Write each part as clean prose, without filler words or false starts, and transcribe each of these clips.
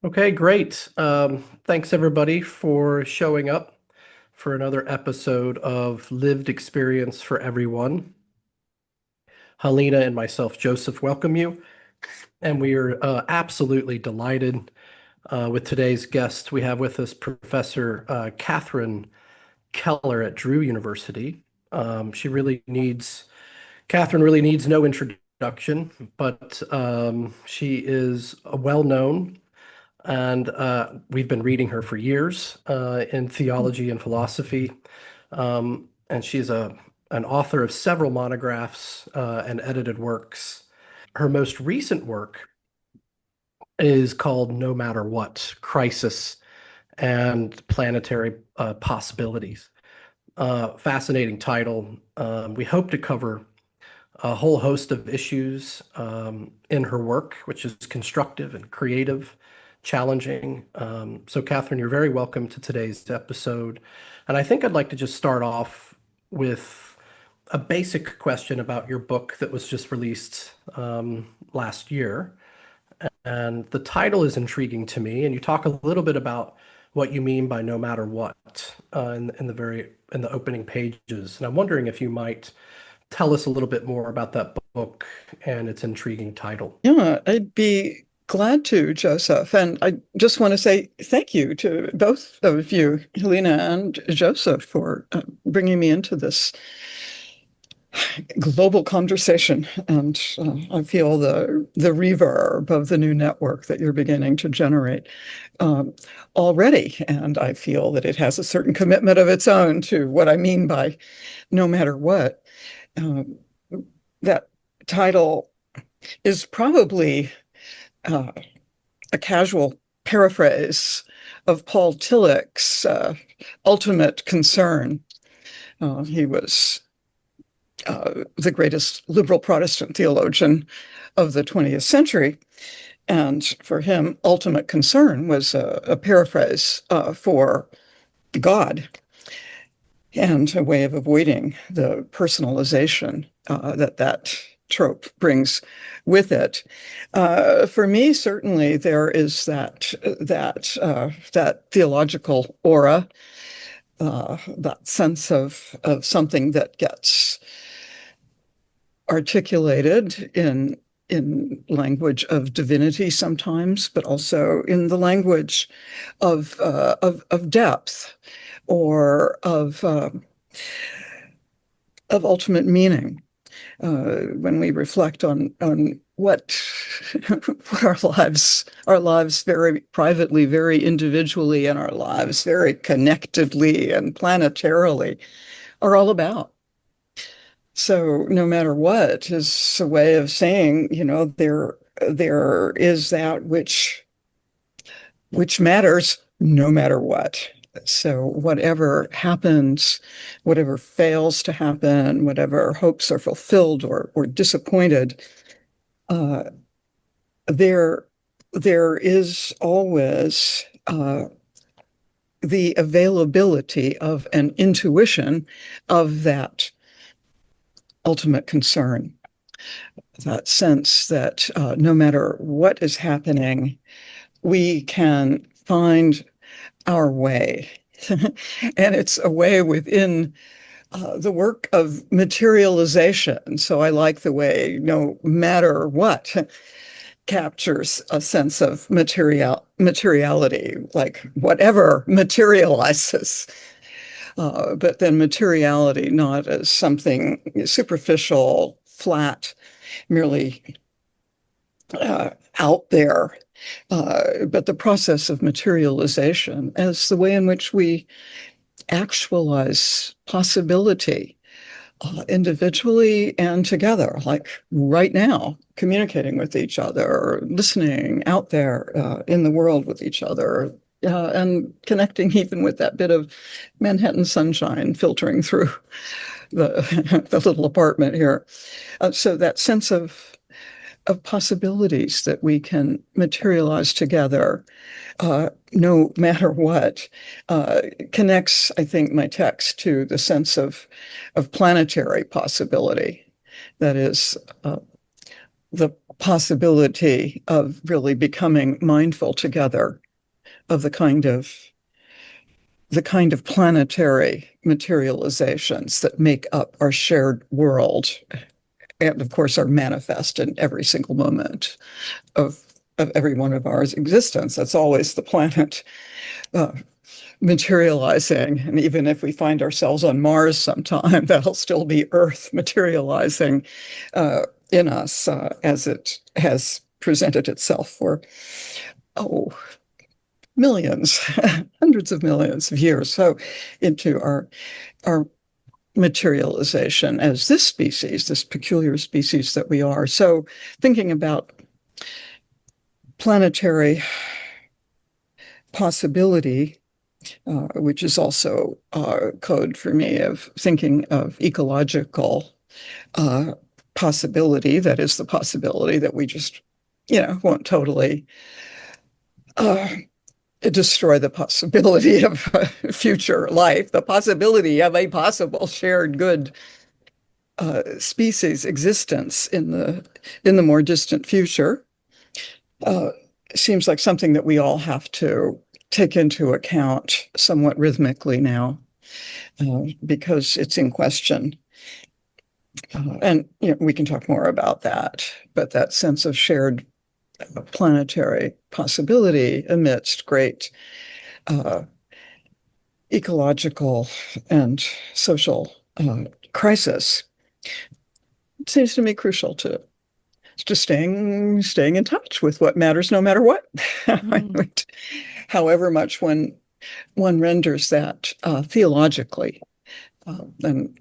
Okay, great. Thanks everybody for showing up for another episode of Lived Experience for Everyone. Helena and myself, Joseph, welcome you. And we are absolutely delighted with today's guest. We have with us Professor Catherine Keller at Drew University. Catherine really needs no introduction, but she is a well-known and we've been reading her for years in theology and philosophy. And she's an author of several monographs and edited works. Her most recent work is called No Matter What, Crisis and Planetary Possibilities. Fascinating title. We hope to cover a whole host of issues in her work, which is constructive and creative, challenging. So, Catherine, you're very welcome to today's episode. And I think I'd like to just start off with a basic question about your book that was just released last year. And the title is intriguing to me. And you talk a little bit about what you mean by no matter what in the opening pages. And I'm wondering if you might tell us a little bit more about that book and its intriguing title. Yeah, I'd be glad to, Joseph. And I just want to say thank you to both of you, Helena and Joseph, for bringing me into this global conversation. And I feel the reverb of the new network that you're beginning to generate already. And I feel that it has a certain commitment of its own to what I mean by no matter what. Um, that title is probably uh, a casual paraphrase of Paul Tillich's ultimate concern. He was the greatest liberal Protestant theologian of the 20th century. And for him, ultimate concern was a paraphrase for God and a way of avoiding the personalization that trope brings with it. For me, certainly, there is that theological aura, that sense of something that gets articulated in language of divinity sometimes, but also in the language of depth or of ultimate meaning. When we reflect on what our lives very privately, very individually, and our lives very connectedly and planetarily are all about. So no matter what is a way of saying, there is that which matters no matter what. So whatever happens, whatever fails to happen, whatever hopes are fulfilled or disappointed, uh, there there is always the availability of an intuition of that ultimate concern, that sense that no matter what is happening, we can find our way. And it's a way within the work of materialization. So I like the way no matter what captures a sense of materiality, like whatever materializes. But then materiality not as something superficial, flat, merely out there, but the process of materialization as the way in which we actualize possibility individually and together, like right now, communicating with each other, listening out there in the world with each other, and connecting even with that bit of Manhattan sunshine filtering through the little apartment here. So that sense of possibilities that we can materialize together, no matter what, connects, I think, my text to the sense of planetary possibility. That is, the possibility of really becoming mindful together of the kind of planetary materializations that make up our shared world, and of course are manifest in every single moment of every one of our existence. That's always the planet materializing. And even if we find ourselves on Mars sometime, that'll still be Earth materializing in us as it has presented itself for, millions, hundreds of millions of years. So into our materialization as this species, this peculiar species that we are. So thinking about planetary possibility, which is also code for me of thinking of ecological possibility, that is the possibility that we just, won't totally destroy the possibility of future life, the possibility of a possible shared good species existence in the more distant future. Seems like something that we all have to take into account somewhat rhythmically now, because it's in question. And we can talk more about that, but that sense of shared planetary possibility amidst great ecological and social crisis seems to me crucial to staying in touch with what matters, no matter what. However much one renders that theologically, and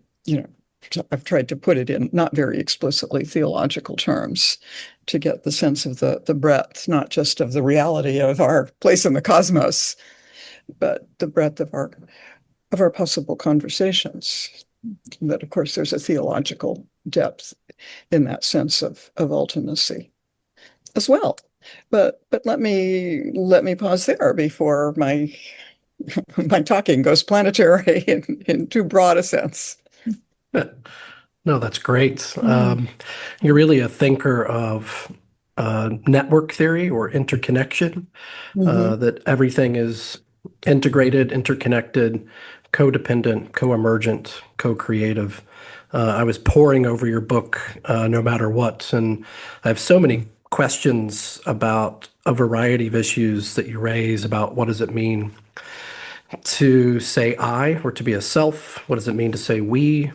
I've tried to put it in not very explicitly theological terms to get the sense of the breadth, not just of the reality of our place in the cosmos, but the breadth of our possible conversations. That, of course, there's a theological depth in that sense of ultimacy as well. But let me pause there before my talking goes planetary in too broad a sense. No, that's great. You're really a thinker of network theory or interconnection, that everything is integrated, interconnected, codependent, co-emergent, co-creative. I was poring over your book, No Matter What, and I have so many questions about a variety of issues that you raise about what does it mean to say I or to be a self? What does it mean to say we?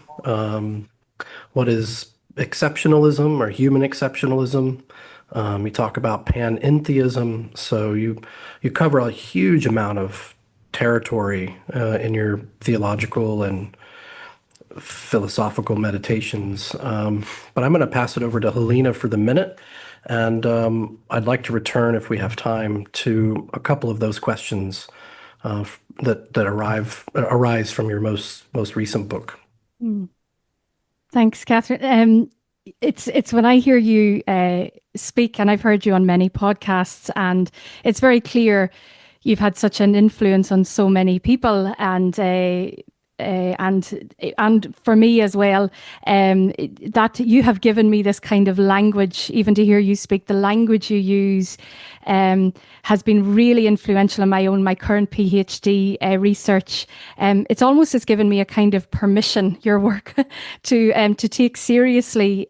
What is exceptionalism or human exceptionalism? You talk about panentheism, so you cover a huge amount of territory in your theological and philosophical meditations. But I'm going to pass it over to Helena for the minute, and I'd like to return, if we have time, to a couple of those questions that arise from your most recent book. Thanks, Catherine. It's when I hear you speak, and I've heard you on many podcasts, and it's very clear you've had such an influence on so many people, and for me as well, that you have given me this kind of language, even to hear you speak, the language you use has been really influential in my current PhD research. It's almost has given me a kind of permission, your work, to take seriously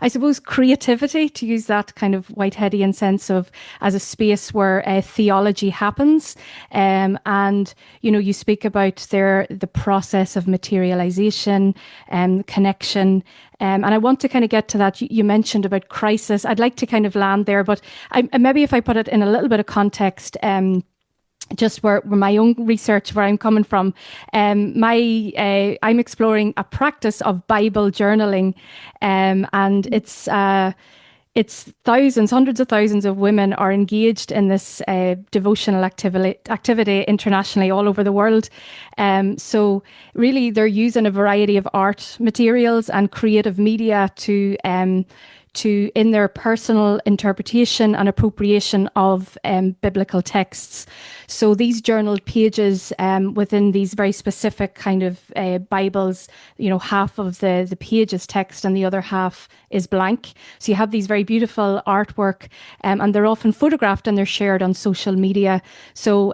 I suppose creativity, to use that kind of Whiteheadian sense of as a space where theology happens. And, you speak about the process of materialization and connection. And I want to kind of get to that. You mentioned about crisis. I'd like to kind of land there, but maybe if I put it in a little bit of context, just where my own research, where I'm coming from, I'm exploring a practice of Bible journaling, and it's thousands, hundreds of thousands of women are engaged in this devotional activity internationally, all over the world. So really, they're using a variety of art materials and creative media in their personal interpretation and appropriation of biblical texts. So these journaled pages within these very specific kind of Bibles, half of the page is text and the other half is blank. So you have these very beautiful artwork, and they're often photographed and they're shared on social media. So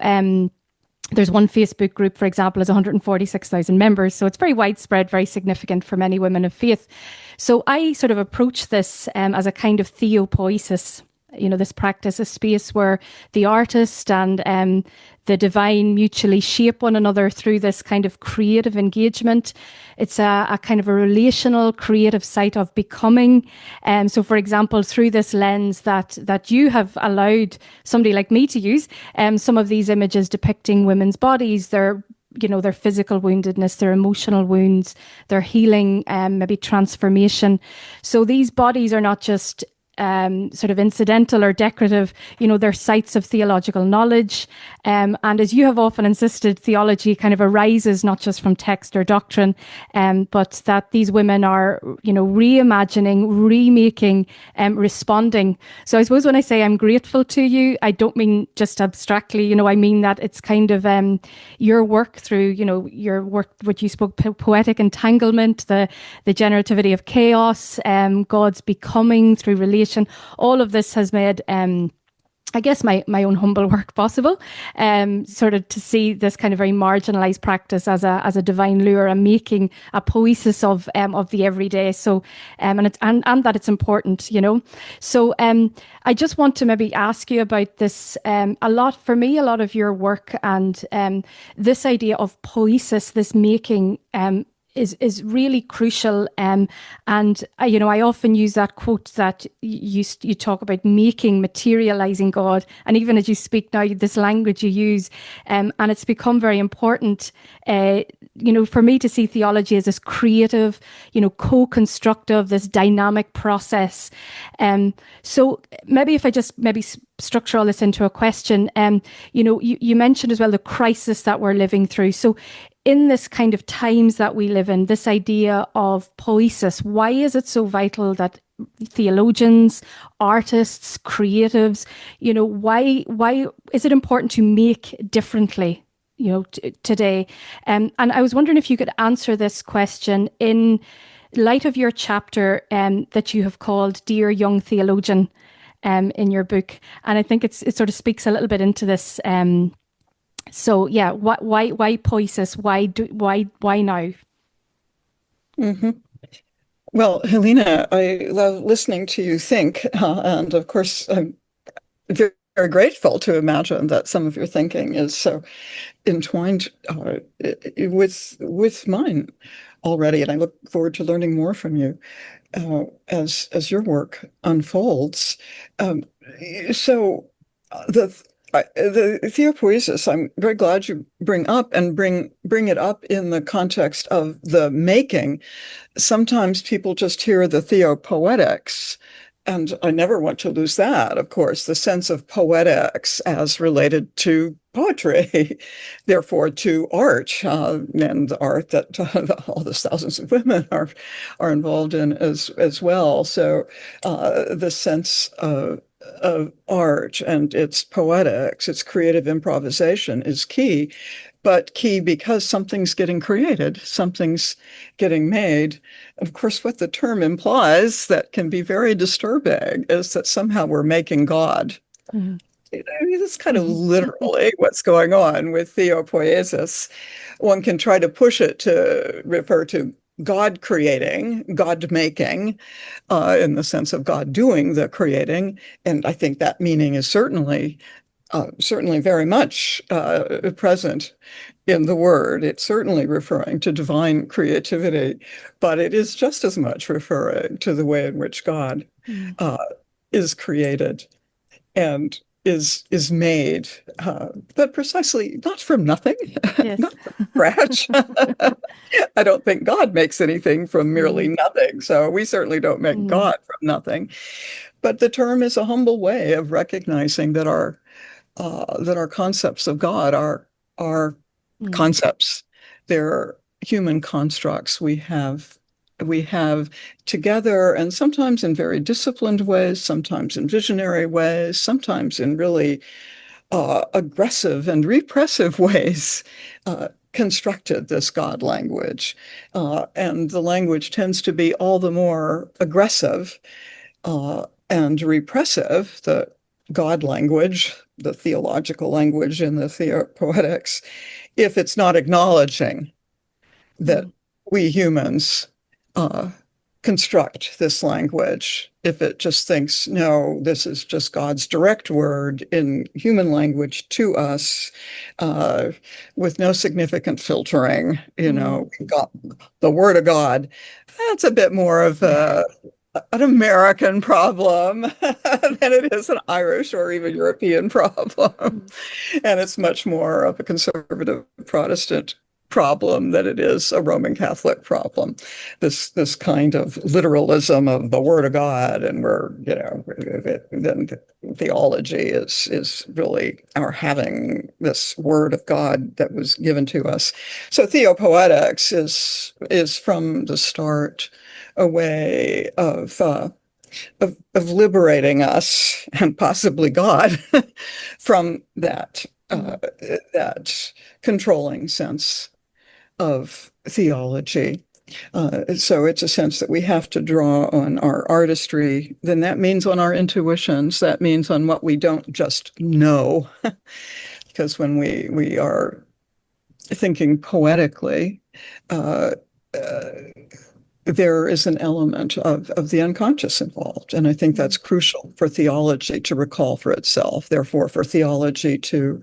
there's one Facebook group, for example, has 146,000 members. So it's very widespread, very significant for many women of faith. So I sort of approach this as a kind of theopoiesis, this practice, a space where the artist and the divine mutually shape one another through this kind of creative engagement. It's a kind of a relational, creative site of becoming. So, for example, through this lens that you have allowed somebody like me to use, some of these images depicting women's bodies, their physical woundedness, their emotional wounds, their healing, maybe transformation. So these bodies are not just sort of incidental or decorative, they're sites of theological knowledge. And as you have often insisted, theology kind of arises not just from text or doctrine, but that these women are, reimagining, remaking, responding. So I suppose when I say I'm grateful to you, I don't mean just abstractly, I mean that it's kind of your work through, your work, what you spoke, poetic entanglement, the generativity of chaos, God's becoming through relation. All of this has made, I guess, my own humble work possible, sort of to see this kind of very marginalized practice as a divine lure and making a poiesis of the everyday. So, and that it's important, So, I just want to maybe ask you about this. A lot of your work and this idea of poiesis, this making, is really crucial. And I often use that quote that you talk about making, materializing God. And even as you speak now, this language you use, and it's become very important, for me to see theology as this creative, co-constructive, this dynamic process. So maybe if I just structure all this into a question, you mentioned as well the crisis that we're living through. So in this kind of times that we live in, this idea of poiesis, why is it so vital that theologians, artists, creatives, why is it important to make differently, today? And I was wondering if you could answer this question in light of your chapter that you have called Dear Young Theologian in your book. And I think it sort of speaks a little bit into this. So yeah, why poiesis? Why now? Mm-hmm. Well, Helena, I love listening to you think, and of course, I'm very, very grateful to imagine that some of your thinking is so entwined with mine already, and I look forward to learning more from you as your work unfolds. So the theopoiesis, I'm very glad you bring up and bring it up in the context of the making. Sometimes people just hear the theopoetics, and I never want to lose that, of course, the sense of poetics as related to poetry, therefore to art, and the art that all those thousands of women are involved in as well. So the sense of art and its poetics, its creative improvisation is key, but key because something's getting created, something's getting made. Of course, what the term implies that can be very disturbing is that somehow we're making God. Mm-hmm. I mean, that's kind of literally what's going on with theopoiesis. One can try to push it to refer to God creating, God making, in the sense of God doing the creating. And I think that meaning is certainly very much present in the word. It's certainly referring to divine creativity, but it is just as much referring to the way in which God is created and is made, but precisely not from nothing, yes. Not from scratch. I don't think God makes anything from merely nothing. So we certainly don't make God from nothing. But the term is a humble way of recognizing that our concepts of God are concepts. They're human constructs. We have we have together, and sometimes in very disciplined ways, sometimes in visionary ways, sometimes in really aggressive and repressive ways, constructed this God language. And the language tends to be all the more aggressive and repressive, the God language, the theological language in the theopoetics, if it's not acknowledging that we humans construct this language. If it just thinks, no, this is just God's direct word in human language to us, with no significant filtering, God, the word of God, that's a bit more of an American problem than it is an Irish or even European problem. And it's much more of a conservative Protestant problem than it is a Roman Catholic problem. This kind of literalism of the Word of God, and then theology is really our having this Word of God that was given to us. So theopoetics is from the start a way of liberating us and possibly God from that controlling sense of theology. So it's a sense that we have to draw on our artistry. Then that means on our intuitions. That means on what we don't just know. Because when we are thinking poetically, there is an element of the unconscious involved. And I think that's crucial for theology to recall for itself, therefore for theology to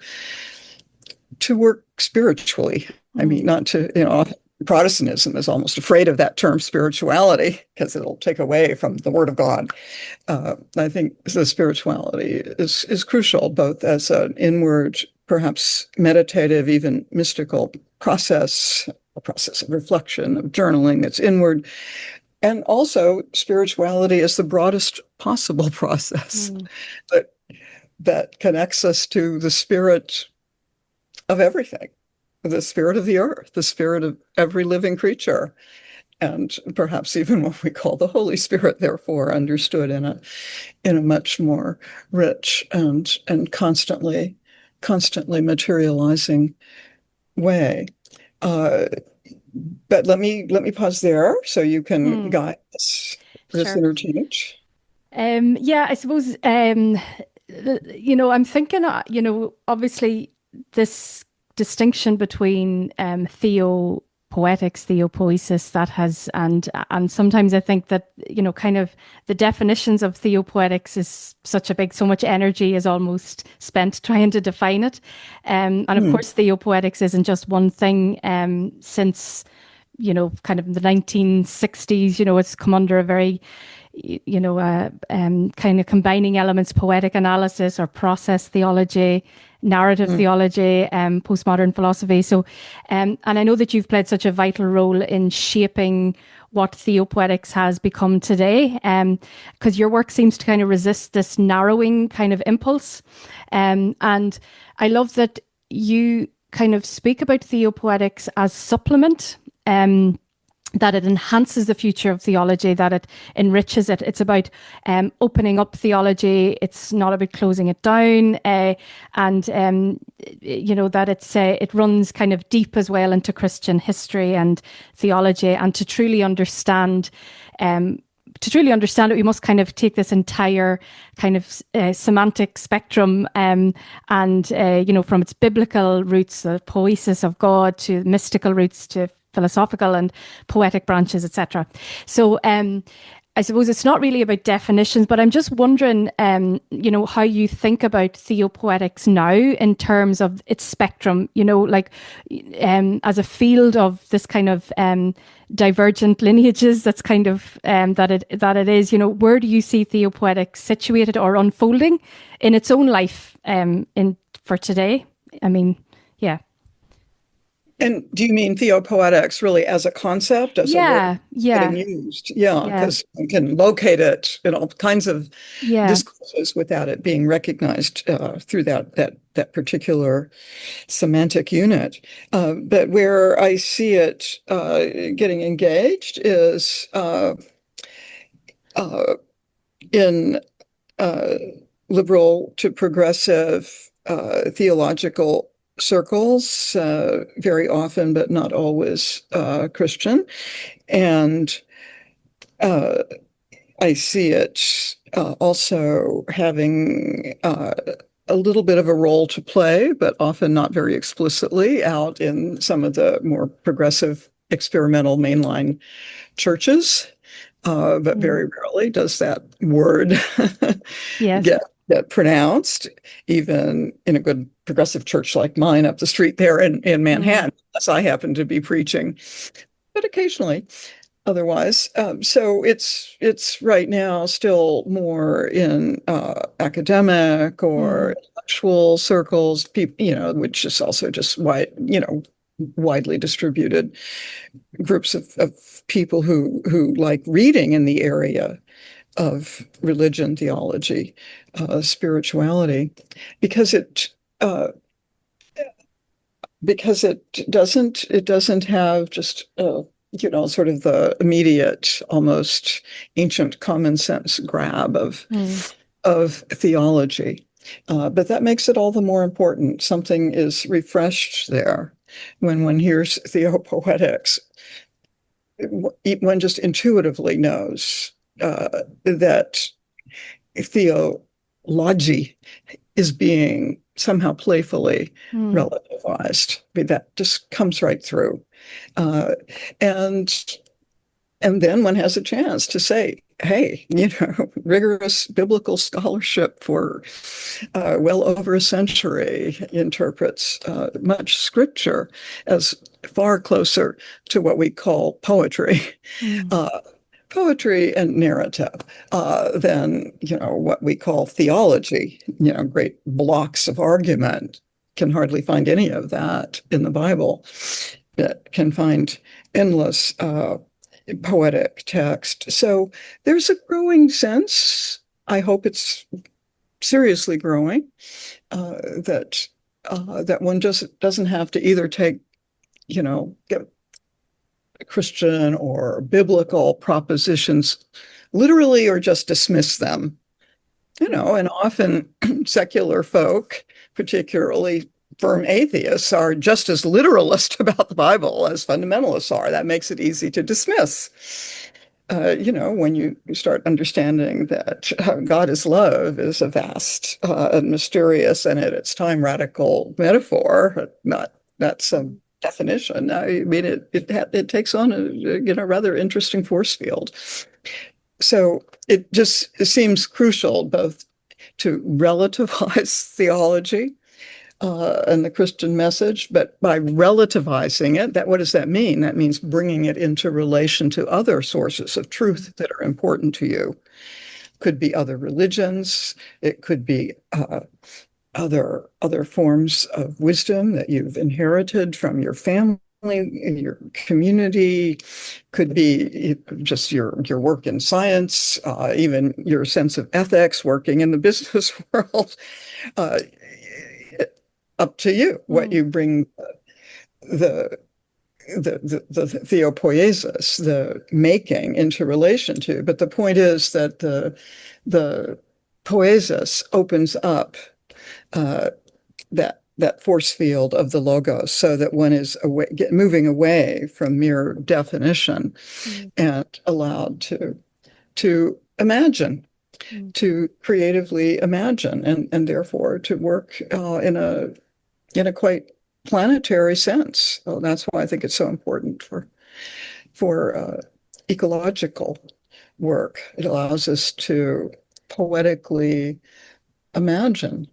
work spiritually. I mean, not to, often Protestantism is almost afraid of that term spirituality because it'll take away from the Word of God. I think the spirituality is crucial, both as an inward, perhaps meditative, even mystical process, a process of reflection, of journaling that's inward. And also spirituality is the broadest possible process that connects us to the spirit of everything, the spirit of the earth, the spirit of every living creature, and perhaps even what we call the Holy Spirit, therefore understood in a much more rich and constantly materializing way. But let me pause there so you can guide this interchange. Yeah, I suppose I'm thinking, obviously this distinction between theopoetics, theopoiesis, that has, and sometimes I think that, kind of the definitions of theopoetics is so much energy is almost spent trying to define it. And of course, theopoetics isn't just one thing. Since, kind of the 1960s, it's come under a very, kind of combining elements, poetic analysis or process theology, narrative theology, postmodern philosophy. So, and I know that you've played such a vital role in shaping what theopoetics has become today, because your work seems to kind of resist this narrowing kind of impulse. And I love that you kind of speak about theopoetics as supplement, that it enhances the future of theology, that it enriches it. It's about opening up theology. It's not about closing it down, and that it runs kind of deep as well into Christian history and theology. And to truly understand it, we must kind of take this entire kind of semantic spectrum, and from its biblical roots, the poiesis of God, to mystical roots, to philosophical and poetic branches, etc. So I suppose it's not really about definitions, but I'm just wondering, how you think about theopoetics now in terms of its spectrum, as a field of this kind of divergent lineages, that's kind of that it is, where do you see theopoetics situated or unfolding in its own life for today? I mean, yeah. And do you mean theopoetics really as a concept, as a word getting used? Yeah, because you can locate it in all kinds of discourses without it being recognized through that particular semantic unit. But where I see it getting engaged is in liberal to progressive theological circles, very often, but not always Christian. And I see it also having a little bit of a role to play, but often not very explicitly, out in some of the more progressive experimental mainline churches. But very rarely does that word get pronounced, even in a good progressive church like mine up the street there in Manhattan, as I happen to be preaching, but occasionally otherwise. So it's right now still more in academic or intellectual circles, people, which is also just widely distributed groups of people who like reading in the area of religion, theology, spirituality, because it doesn't have just sort of the immediate, almost ancient common sense grab of theology. But that makes it all the more important. Something is refreshed there when one hears theopoetics. One just intuitively knows that theology is being somehow playfully relativized. I mean, that just comes right through. And then one has a chance to say, hey, rigorous biblical scholarship for well over a century interprets much scripture as far closer to what we call poetry. Poetry and narrative than what we call theology, great blocks of argument. Can hardly find any of that in the Bible. That can find endless poetic text. So there's a growing sense, I hope it's seriously growing, that one just doesn't have to either take, get Christian or biblical propositions literally or just dismiss them. And often secular folk, particularly firm atheists, are just as literalist about the Bible as fundamentalists are. That makes it easy to dismiss. When you start understanding that God is love is a vast and mysterious and at its time radical metaphor, that's some definition. I mean, it takes on a rather interesting force field. So it seems crucial both to relativize theology and the Christian message, but by relativizing it, what does that mean? That means bringing it into relation to other sources of truth that are important to you. Could be other religions. It could be other forms of wisdom that you've inherited from your family, your community. Could be just your work in science, even your sense of ethics, working in the business world. Up to you what you bring the theopoiesis, the making, into relation to. But the point is that the poiesis opens up that force field of the logos, so that one is moving away from mere definition and allowed to imagine, to creatively imagine, and therefore to work in a quite planetary sense. So that's why I think it's so important for ecological work. It allows us to poetically imagine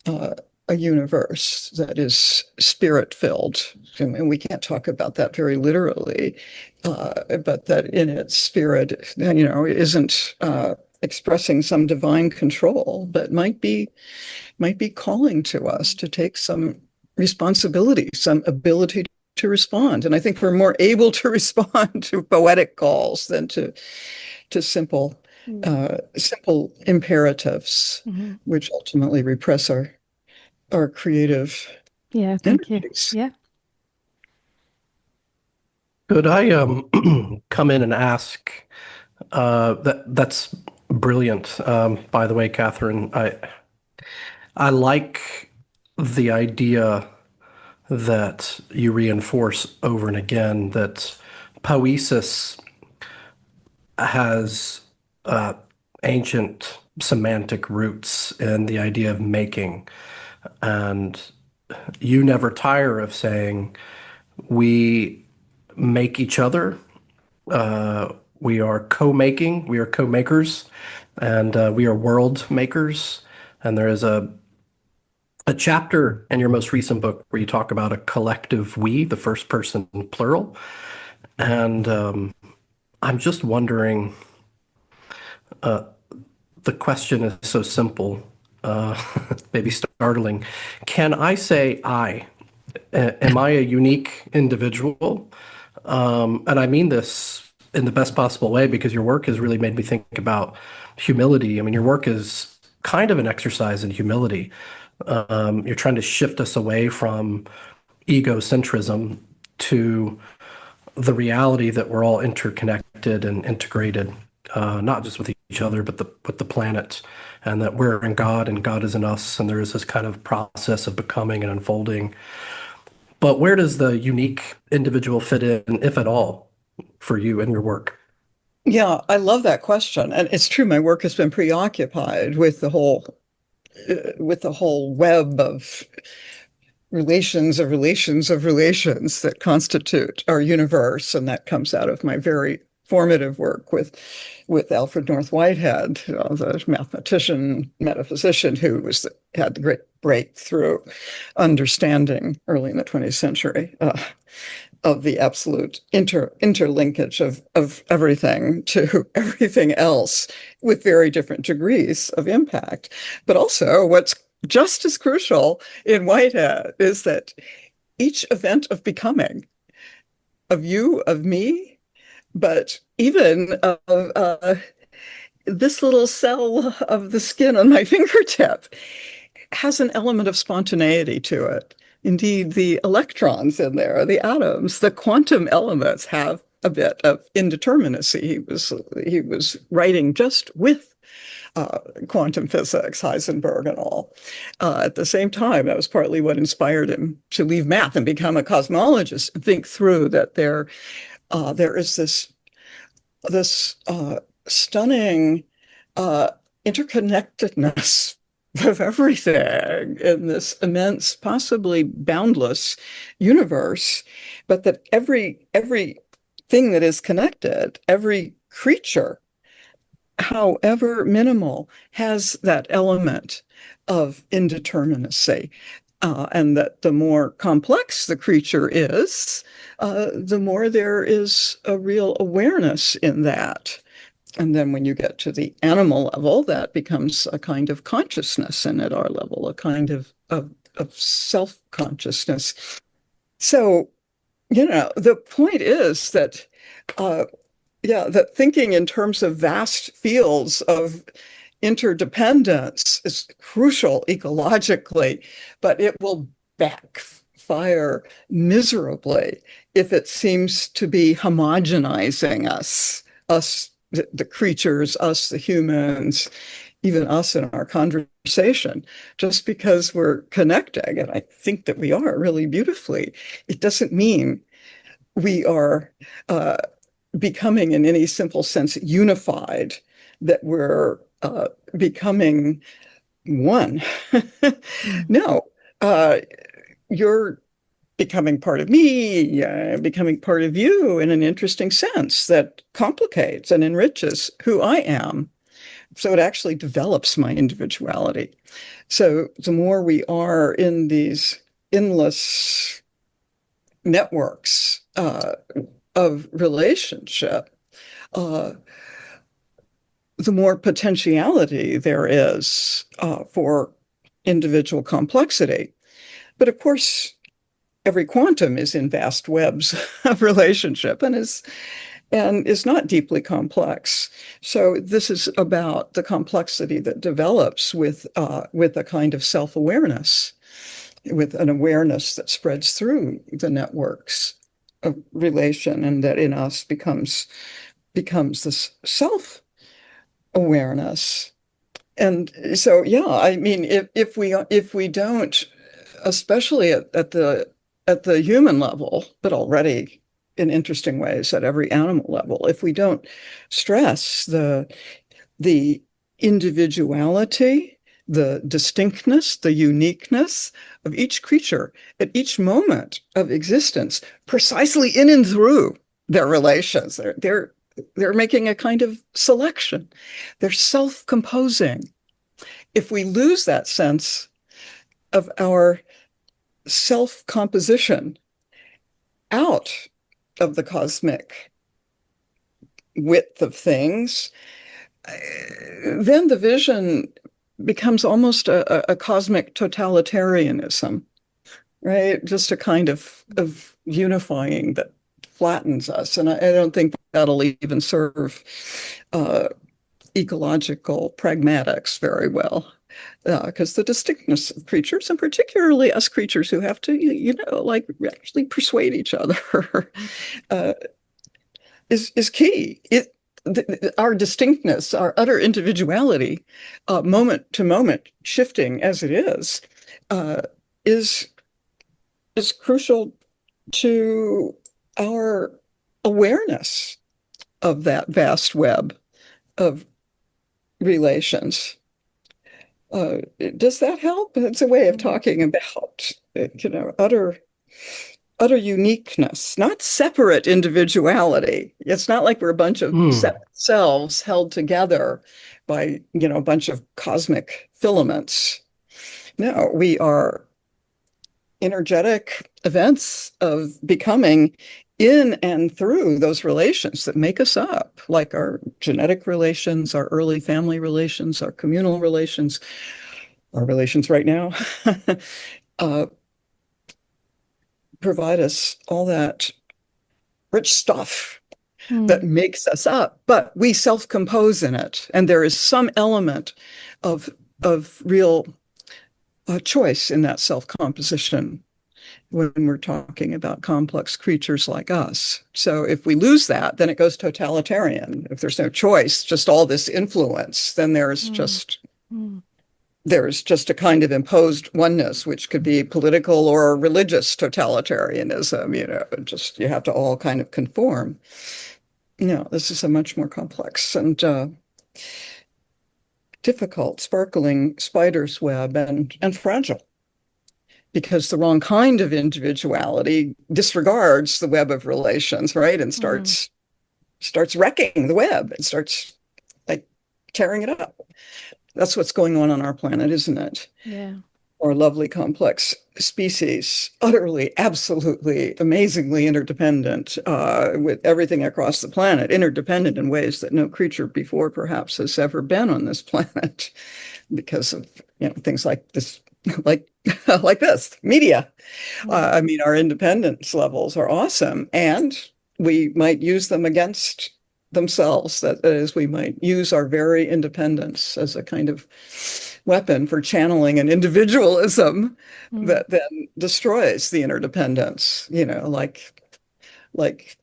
a universe that is spirit-filled. And we can't talk about that very literally, but that in its spirit, isn't expressing some divine control, but might be calling to us to take some responsibility, some ability to respond. And I think we're more able to respond to poetic calls than to simple imperatives, which ultimately repress our creative thank energies. you. Yeah. Could I come in and ask? That's brilliant. By the way, Catherine, I like the idea that you reinforce over and again that poesis has ancient semantic roots in the idea of making. And you never tire of saying, we make each other. We are co-making, we are co-makers, and we are world makers. And there is a chapter in your most recent book where you talk about a collective we, the first person plural. And I'm just wondering, the question is so simple, maybe startling. Can I say I? Am I a unique individual? And I mean this in the best possible way because your work has really made me think about humility. I mean, your work is kind of an exercise in humility. You're trying to shift us away from egocentrism to the reality that we're all interconnected and integrated, not just with each other, but with the planet, and that we're in God and God is in us, and there is this kind of process of becoming and unfolding. But where does the unique individual fit in, if at all, for you and your work? Yeah, I love that question. And it's true, my work has been preoccupied with the whole web of relations of relations of relations that constitute our universe. And that comes out of my very formative work with Alfred North Whitehead, the mathematician, metaphysician who had the great breakthrough understanding early in the 20th century of the absolute interlinkage of everything to everything else with very different degrees of impact. But also what's just as crucial in Whitehead is that each event of becoming, of you, of me, but even of this little cell of the skin on my fingertip, has an element of spontaneity to it. Indeed, the electrons in there, the atoms, the quantum elements have a bit of indeterminacy. He was writing just with quantum physics, Heisenberg and all. At the same time, that was partly what inspired him to leave math and become a cosmologist and think through that there is this stunning interconnectedness of everything in this immense, possibly boundless universe, but that everything that is connected, every creature, however minimal, has that element of indeterminacy. And that the more complex the creature is, the more there is a real awareness in that. And then when you get to the animal level, that becomes a kind of consciousness, and at our level, a kind of self-consciousness. So, the point is that that thinking in terms of vast fields of interdependence is crucial ecologically, but it will backfire miserably if it seems to be homogenizing us, the creatures, us, the humans, even us in our conversation, just because we're connecting. And I think that we are really beautifully. It doesn't mean we are becoming in any simple sense unified, that we're becoming one. No, you're becoming part of me, becoming part of you in an interesting sense that complicates and enriches who I am. So it actually develops my individuality. So the more we are in these endless networks of relationship, the more potentiality there is for individual complexity. But of course, every quantum is in vast webs of relationship and is not deeply complex. So this is about the complexity that develops with a kind of self-awareness, with an awareness that spreads through the networks of relation, and that in us becomes this self-awareness. And so, yeah, I mean, if we don't, especially at the human level, but already in interesting ways at every animal level, if we don't stress the individuality, the distinctness, the uniqueness of each creature at each moment of existence, precisely in and through their relations, they're making a kind of selection. They're self-composing. If we lose that sense of our self-composition out of the cosmic width of things, then the vision becomes almost a cosmic totalitarianism, right? Just a kind of unifying that flattens us. And I don't think that'll even serve ecological pragmatics very well, because the distinctness of creatures, and particularly us creatures who have to, like actually persuade each other, is key. Our distinctness, our utter individuality, moment to moment, shifting as it is crucial to our awareness of that vast web of relations. Does that help? It's a way of talking about, utter uniqueness, not separate individuality. It's not like we're a bunch of separate selves held together by, a bunch of cosmic filaments. No, we are energetic events of becoming in and through those relations that make us up, like our genetic relations, our early family relations, our communal relations, our relations right now, provide us all that rich stuff that makes us up, but we self-compose in it. And there is some element of real choice in that self-composition when we're talking about complex creatures like us. So if we lose that, then it goes totalitarian. If there's no choice, just all this influence, then there's just a kind of imposed oneness, which could be political or religious totalitarianism, just you have to all kind of conform. This is a much more complex and difficult, sparkling spider's web, and fragile, because the wrong kind of individuality disregards the web of relations, right? And starts wrecking the web and starts like tearing it up. That's what's going on our planet, isn't it? Yeah. Our lovely complex species, utterly, absolutely, amazingly interdependent with everything across the planet, interdependent in ways that no creature before perhaps has ever been on this planet, because of things like this, like this media. I mean, our independence levels are awesome, and we might use them against themselves. That is, we might use our very independence as a kind of weapon for channeling an individualism that then destroys the interdependence, like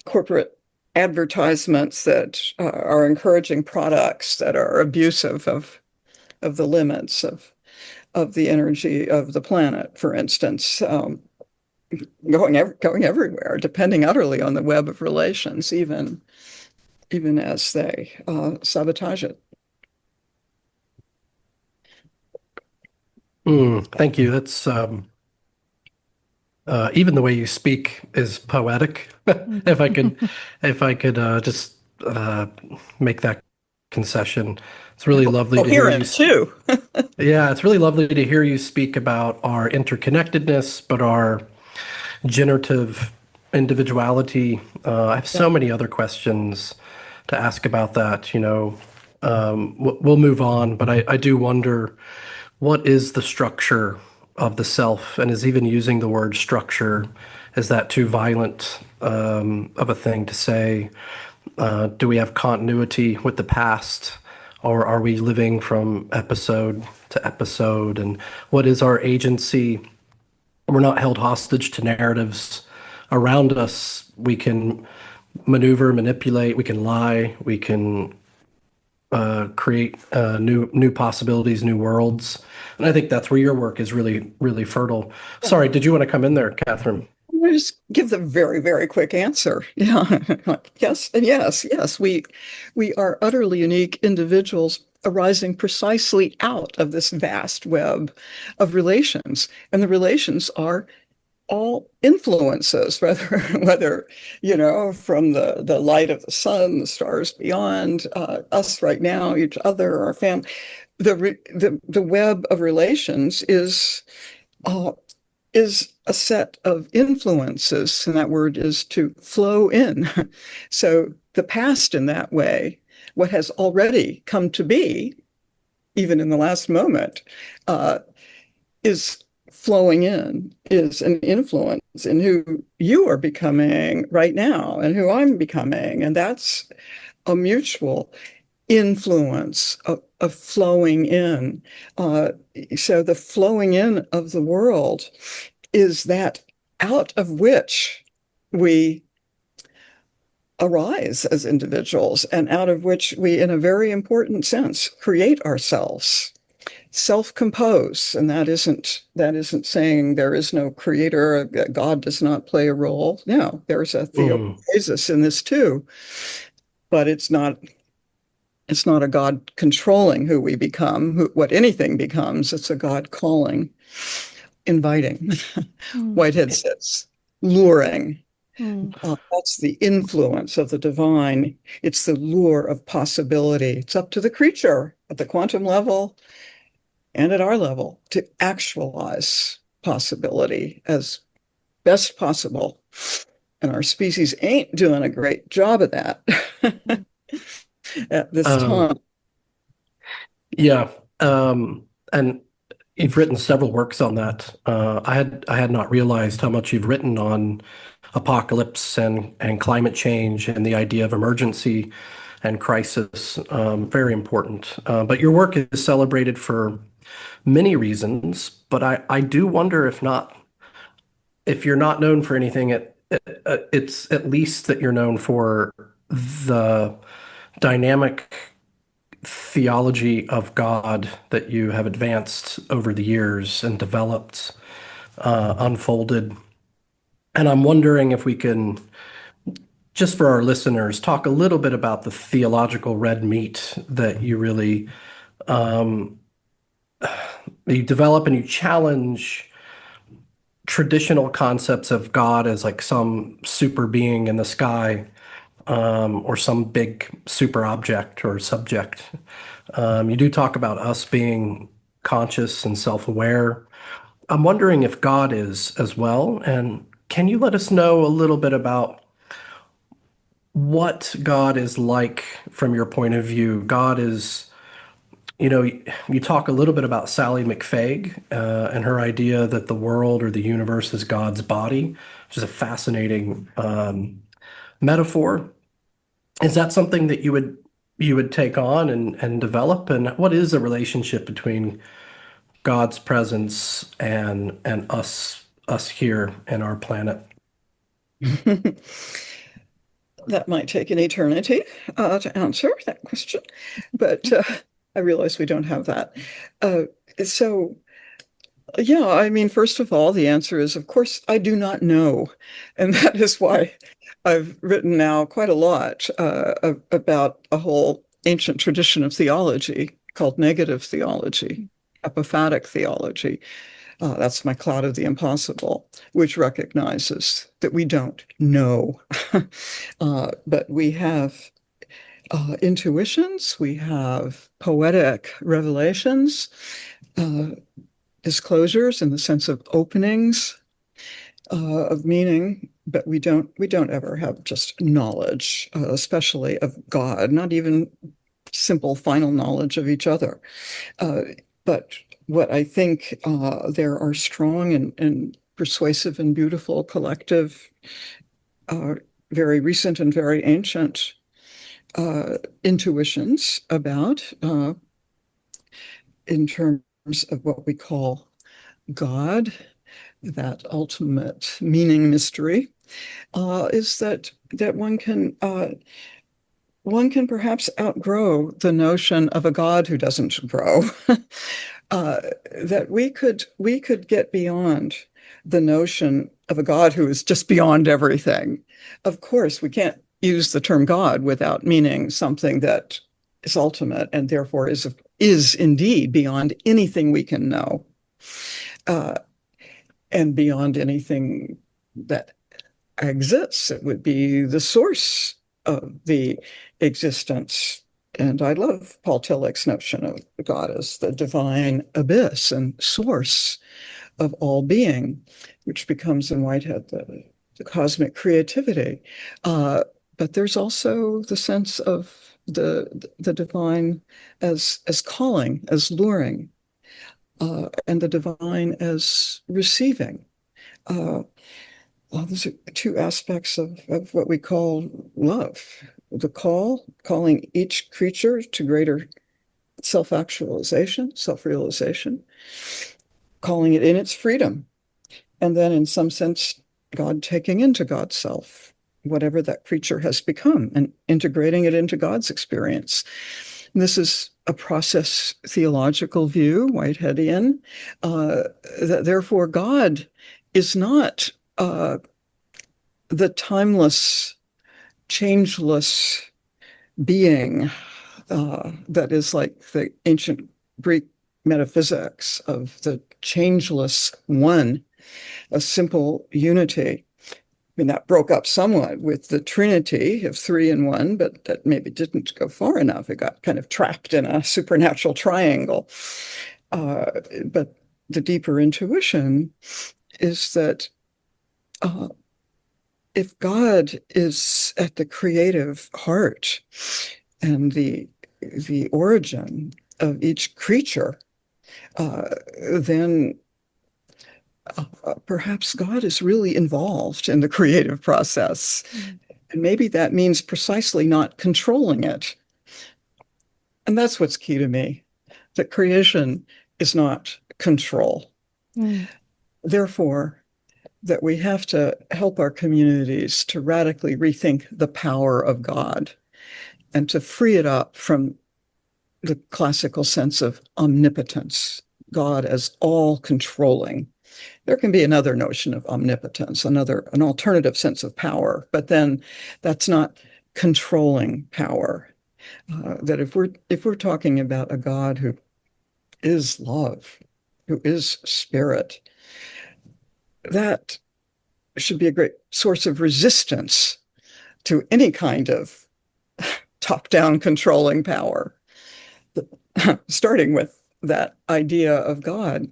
corporate advertisements that are encouraging products that are abusive of the limits of the energy of the planet, for instance, going everywhere, depending utterly on the web of relations, even as they sabotage it. Thank you. That's even the way you speak is poetic. If I could just make that concession, it's really lovely to hear you too. Yeah, it's really lovely to hear you speak about our interconnectedness, but our generative individuality. I have so many other questions to ask about that. We'll move on, but I do wonder, what is the structure of the self, and is even using the word structure. Is that too violent of a thing to say? Do we have continuity with the past, or are we living from episode to episode? And what is our agency? We're not held hostage to narratives around us. We can maneuver, manipulate, we can lie, we can create new possibilities, new worlds. And I think that's where your work is really, really fertile. Sorry, did you want to come in there, Catherine? I just give the very, very quick answer. Yeah. Yes, and yes, yes. We are utterly unique individuals arising precisely out of this vast web of relations. And the relations are all influences, whether from the light of the sun, the stars beyond, us right now, each other, our family. The web of relations is a set of influences, and that word is to flow in. So the past, in that way, what has already come to be, even in the last moment, is flowing in, is an influence in who you are becoming right now and who I'm becoming. And that's a mutual influence of flowing in. So the flowing in of the world is that out of which we arise as individuals, and out of which we, in a very important sense, create ourselves, self-compose. And that isn't saying there is no creator, God does not play a role. No, there's a theosis in this too, but it's not a God controlling who we become, what anything becomes. It's a God calling, inviting. Whitehead says, luring. That's the influence of the divine. It's the lure of possibility. It's up to the creature at the quantum level and at our level to actualize possibility as best possible. And our species ain't doing a great job of that at this time. Yeah. And you've written several works on that. I had not realized how much you've written on apocalypse and climate change and the idea of emergency and crisis. Very important. But your work is celebrated for many reasons. But I do wonder if you're not known for anything, it's at least that you're known for the dynamic theology of God that you have advanced over the years and developed, unfolded. And I'm wondering if we can, just for our listeners, talk a little bit about the theological red meat that you really you develop, and you challenge traditional concepts of God as like some super being in the sky, or some big super object or subject. You do talk about us being conscious and self-aware. I'm wondering if God is as well. And can you let us know a little bit about what God is like from your point of view? God is, you talk a little bit about Sally McFaig and her idea that the world or the universe is God's body, which is a fascinating metaphor. Is that something that you would take on and develop? And what is the relationship between God's presence and us here in our planet? That might take an eternity to answer that question, but I realize we don't have that. So, yeah, I mean, first of all, the answer is, of course, I do not know. And that is why I've written now quite a lot about a whole ancient tradition of theology called negative theology, apophatic theology. That's my cloud of the impossible, which recognizes that we don't know, but we have intuitions, we have poetic revelations, disclosures in the sense of openings of meaning, but we don't ever have just knowledge, especially of God, not even simple final knowledge of each other. But what I think there are strong and persuasive and beautiful collective, very recent and very ancient intuitions about in terms of what we call God, that ultimate meaning mystery, is that one can perhaps outgrow the notion of a God who doesn't grow. That we could get beyond the notion of a God who is just beyond everything. Of course, we can't use the term God without meaning something that is ultimate and therefore is indeed beyond anything we can know, and beyond anything that exists. It would be the source of the existence. And I love Paul Tillich's notion of God as the divine abyss and source of all being, which becomes in Whitehead the cosmic creativity. But there's also the sense of the divine as calling, as luring, and the divine as receiving. Well, those are two aspects of what we call love. The calling each creature to greater self-actualization, self-realization, calling it in its freedom. And then in some sense, God taking into God's self, whatever that creature has become, and integrating it into God's experience. And this is a process theological view, Whiteheadian, that therefore God is not the timeless, changeless being that is like the ancient Greek metaphysics of the changeless one, a simple unity. I mean, that broke up somewhat with the Trinity of three in one, but that maybe didn't go far enough. It got kind of trapped in a supernatural triangle. But the deeper intuition is that if God is at the creative heart and the origin of each creature, then perhaps God is really involved in the creative process. And maybe that means precisely not controlling it. And that's what's key to me, that creation is not control. Therefore, that we have to help our communities to radically rethink the power of God and to free it up from the classical sense of omnipotence, God as all-controlling. There can be another notion of omnipotence, an alternative sense of power, but then that's not controlling power. That if we're talking about a God who is love, who is spirit, that should be a great source of resistance to any kind of top-down controlling power. Starting with that idea of God,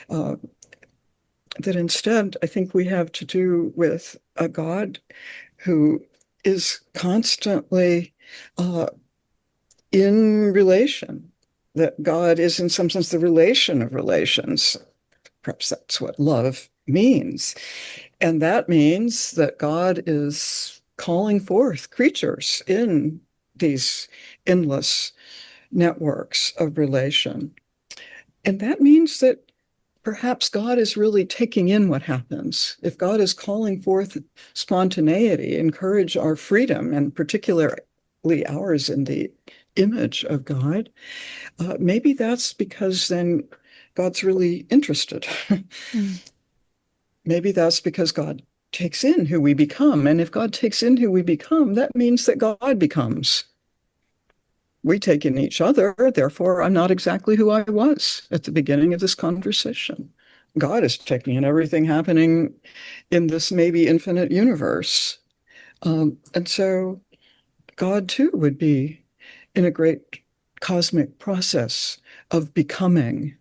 that instead I think we have to do with a God who is constantly in relation, that God is in some sense the relation of relations. Perhaps that's what love means. And that means that God is calling forth creatures in these endless networks of relation. And that means that perhaps God is really taking in what happens. If God is calling forth spontaneity, encourage our freedom, and particularly ours in the image of God, maybe that's because then God's really interested. Maybe that's because God takes in who we become. And if God takes in who we become, that means that God becomes. We take in each other, therefore I'm not exactly who I was at the beginning of this conversation. God is taking in everything happening in this maybe infinite universe. And so God too would be in a great cosmic process of becoming,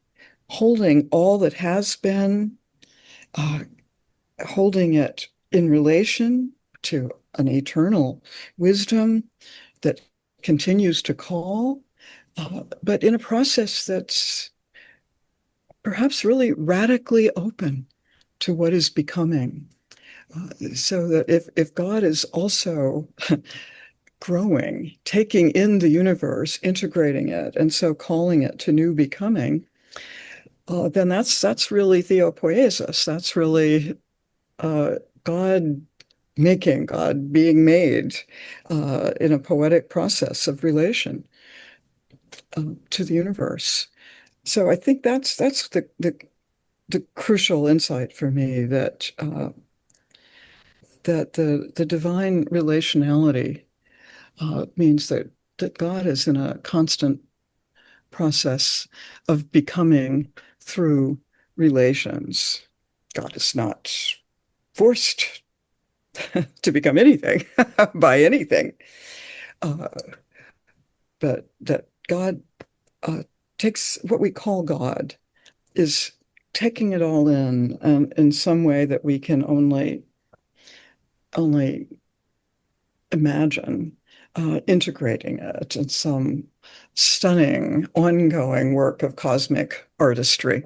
holding all that has been, holding it in relation to an eternal wisdom that continues to call, but in a process that's perhaps really radically open to what is becoming. So that if God is also growing, taking in the universe, integrating it, and so calling it to new becoming, then that's really theopoiesis. That's really God making, God being made in a poetic process of relation to the universe. So I think that's the crucial insight for me, that that the divine relationality means that God is in a constant process of becoming through relations. God is not forced to become anything by anything, but that God takes what we call God, is taking it all in some way that we can only imagine, integrating it in some stunning, ongoing work of cosmic artistry,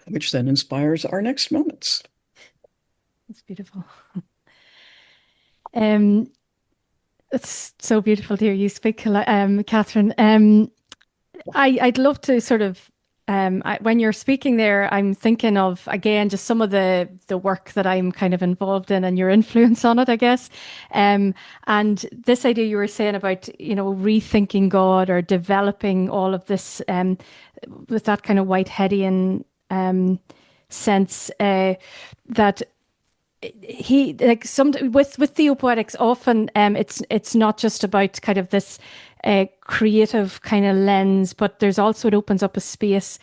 which then inspires our next moments. That's beautiful. It's so beautiful to hear you speak, Catherine. I'd love to sort of, when you're speaking there, I'm thinking of, again, just some of the work that I'm kind of involved in and your influence on it, I guess. And this idea you were saying about, rethinking God or developing all of this with that kind of Whiteheadian sense, that he, like, some with theopoetics, often it's not just about kind of this creative kind of lens, but there's also, it opens up a space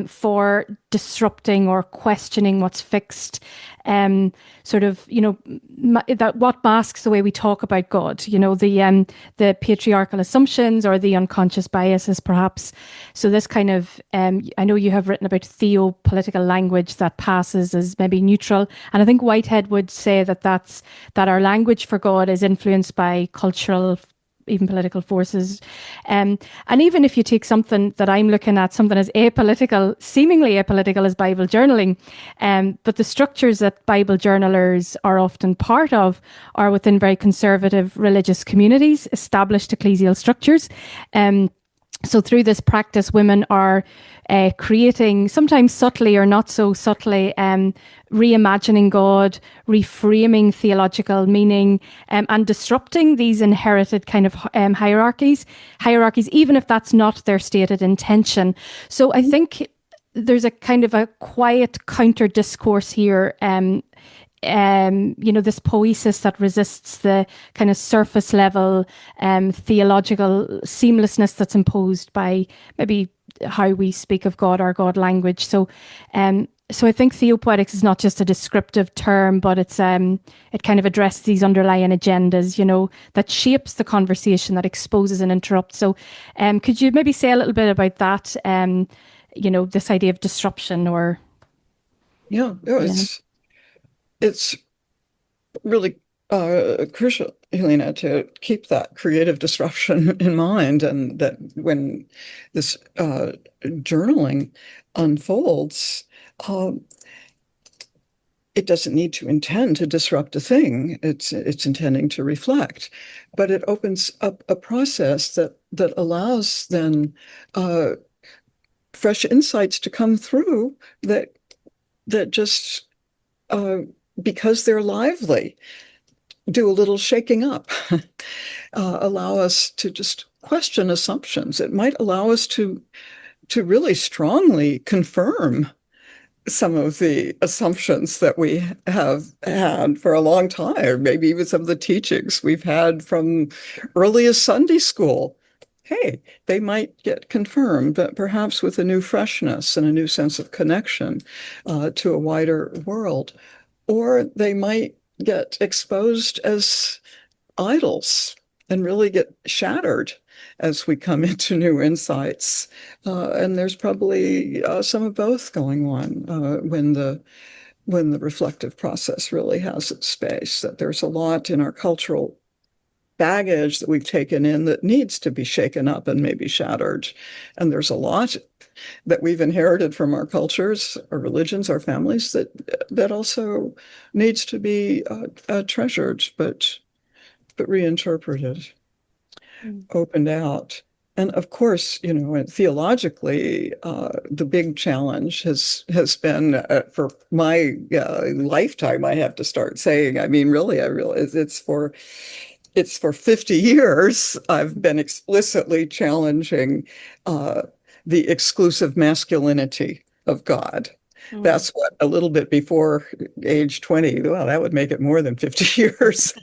for disrupting or questioning what's fixed, sort of, that what masks the way we talk about God, the patriarchal assumptions or the unconscious biases, perhaps. So this kind of, I know you have written about theopolitical language that passes as maybe neutral, and I think Whitehead would say that our language for God is influenced by cultural, even political forces. And even if you take something that I'm looking at, something as apolitical, seemingly apolitical as Bible journaling, but the structures that Bible journalers are often part of are within very conservative religious communities, established ecclesial structures. So through this practice, women are creating, sometimes subtly or not so subtly, reimagining God, reframing theological meaning, and disrupting these inherited kind of hierarchies, even if that's not their stated intention. So I think there's a kind of a quiet counter discourse here, this poesis that resists the kind of surface level theological seamlessness that's imposed by maybe how we speak of God, our God language. So I think theopoetics is not just a descriptive term, but it's it kind of addresses these underlying agendas, that shapes the conversation, that exposes and interrupts. So could you maybe say a little bit about that, this idea of disruption or... Yeah, no, it's really crucial, Helena, to keep that creative disruption in mind, and that when this journaling unfolds, it doesn't need to intend to disrupt a thing. It's intending to reflect, but it opens up a process that allows then fresh insights to come through that just because they're lively, do a little shaking up, allow us to just question assumptions. It might allow us to really strongly confirm some of the assumptions that we have had for a long time, or maybe even some of the teachings we've had from earliest Sunday school. Hey, they might get confirmed, but perhaps with a new freshness and a new sense of connection to a wider world. Or they might get exposed as idols and really get shattered as we come into new insights. And there's probably some of both going on when the reflective process really has its space. That there's a lot in our cultural baggage that we've taken in that needs to be shaken up and maybe shattered. And there's a lot that we've inherited from our cultures, our religions, our families that also needs to be treasured, but reinterpreted, opened out. And of course, theologically, the big challenge has been for my lifetime. I have to start saying. I mean, really, I realize it's for 50 years. I've been explicitly challenging the exclusive masculinity of God. That's what, a little bit before age 20. Well, that would make it more than 50 years.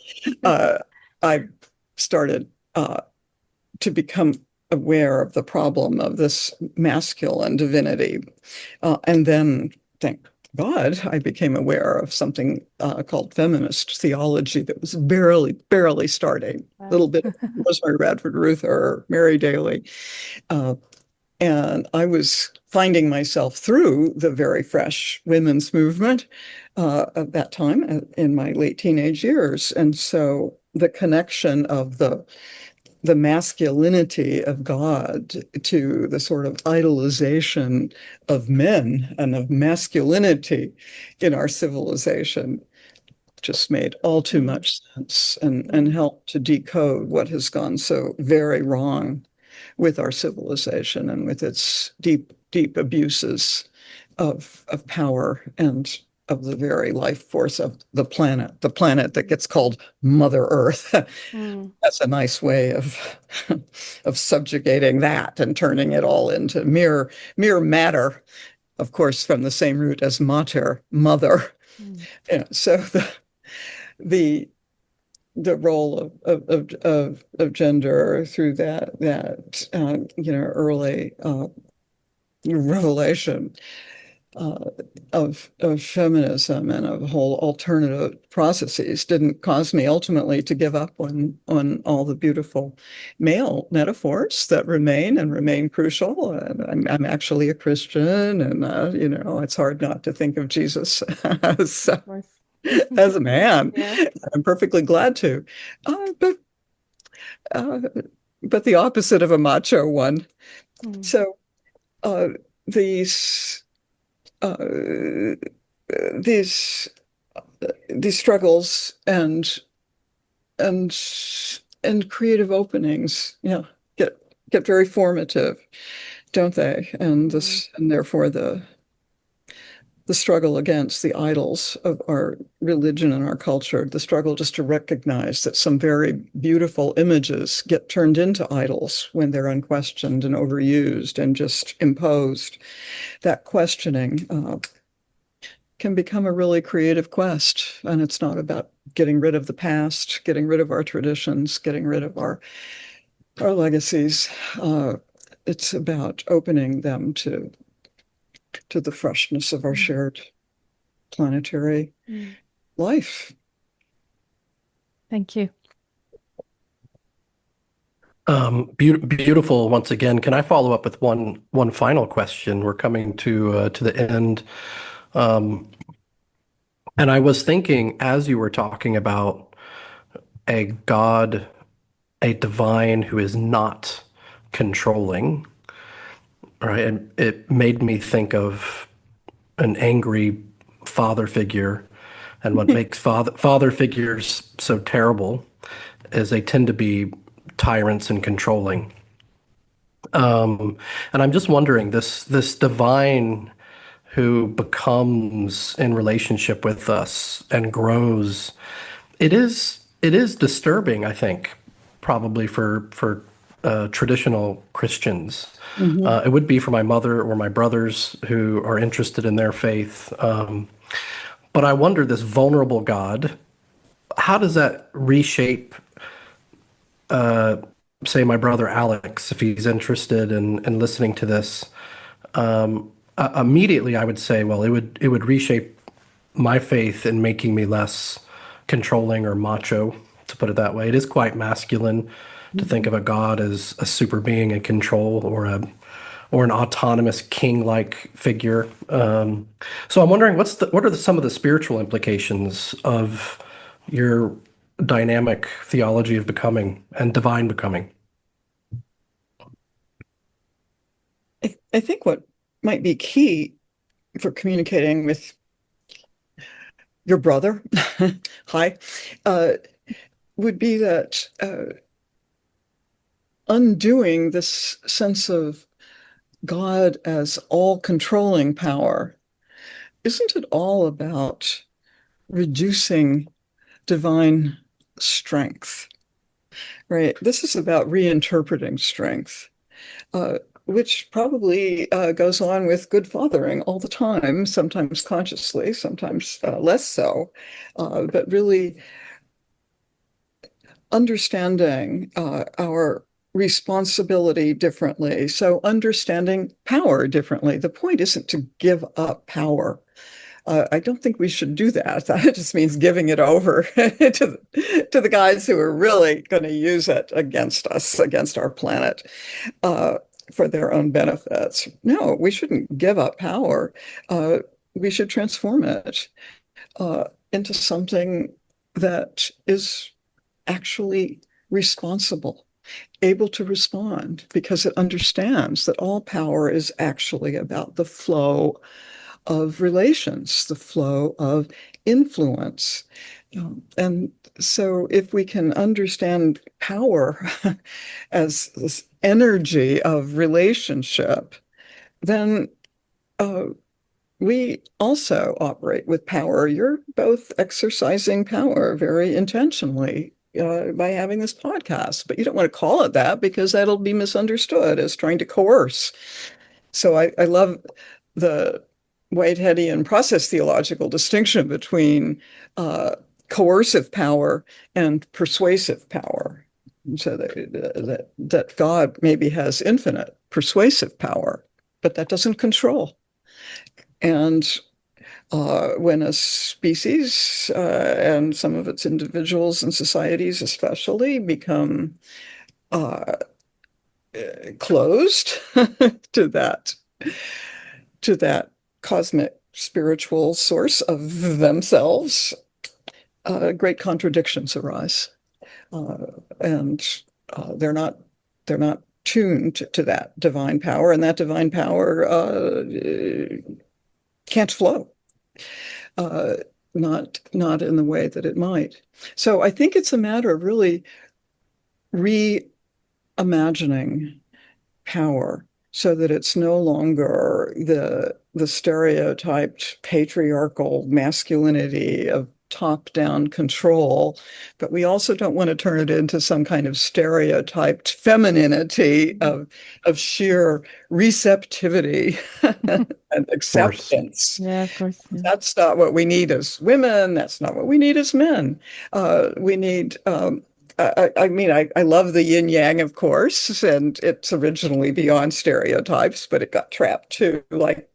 I started to become aware of the problem of this masculine divinity. And then, thank God, I became aware of something called feminist theology that was barely starting. A little bit of Rosemary Radford Ruth or Mary Daly. And I was finding myself through the very fresh women's movement at that time in my late teenage years. And so the connection of the masculinity of God to the sort of idolization of men and of masculinity in our civilization just made all too much sense and helped to decode what has gone so very wrong with our civilization and with its deep abuses of power and of the very life force of the planet that gets called Mother Earth. That's a nice way of subjugating that and turning it all into mere matter, of course, from the same root as mater, mother. So the role of gender through that early revelation of feminism and of whole alternative processes didn't cause me ultimately to give up on all the beautiful male metaphors that remain crucial. And I'm actually a Christian, and it's hard not to think of Jesus as a man. Yeah. I'm perfectly glad to, but the opposite of a macho one. So these struggles and creative openings, get very formative, don't they? And therefore the struggle against the idols of our religion and our culture, the struggle just to recognize that some very beautiful images get turned into idols when they're unquestioned and overused and just imposed. That questioning can become a really creative quest. And it's not about getting rid of the past, getting rid of our traditions, getting rid of our legacies. It's about opening them to the freshness of our shared planetary life. Thank you. Beautiful once again. Can I follow up with one final question? We're coming to the end. And I was thinking, as you were talking about a God, a divine who is not controlling, right? And it made me think of an angry father figure. And what makes father figures so terrible is they tend to be tyrants and controlling. And I'm just wondering, this divine who becomes in relationship with us and grows, it is disturbing, I think, probably for traditional Christians. It would be for my mother or my brothers who are interested in their faith. But I wonder, this vulnerable God, how does that reshape, say, my brother Alex, if he's interested in listening to this? Immediately, I would say, well, it would reshape my faith in making me less controlling or macho, to put it that way. It is quite masculine to think of a God as a super being in control or an autonomous king-like figure. So I'm wondering, what are some of the spiritual implications of your dynamic theology of becoming and divine becoming. I think what might be key for communicating with your brother, hi, would be that undoing this sense of God as all-controlling power, isn't it all about reducing divine strength, right? This is about reinterpreting strength, which probably goes on with good fathering all the time, sometimes consciously, sometimes less so, but really understanding our responsibility differently. So understanding power differently. The point isn't to give up power. I don't think we should do that. That just means giving it over to the guys who are really going to use it against us, against our planet, for their own benefits. No, we shouldn't give up power. We should transform it into something that is actually responsible, able to respond, because it understands that all power is actually about the flow of relations, the flow of influence. And so if we can understand power as this energy of relationship, then we also operate with power. You're both exercising power very intentionally by having this podcast, but you don't want to call it that because that'll be misunderstood as trying to coerce. So I love the Whiteheadian process theological distinction between coercive power and persuasive power. So that God maybe has infinite persuasive power, but that doesn't control. And when a species and some of its individuals and societies especially become closed to that cosmic spiritual source of themselves, great contradictions arise, and they're not tuned to that divine power, and that divine power can't flow, not in the way that it might. So I think it's a matter of really reimagining power so that it's no longer the stereotyped patriarchal masculinity of top-down control, but we also don't want to turn it into some kind of stereotyped femininity of sheer receptivity and acceptance. Yeah, of course. Yeah. That's not what we need as women. That's not what we need as men. We need I mean, I love the yin yang, of course, and it's originally beyond stereotypes, but it got trapped too, like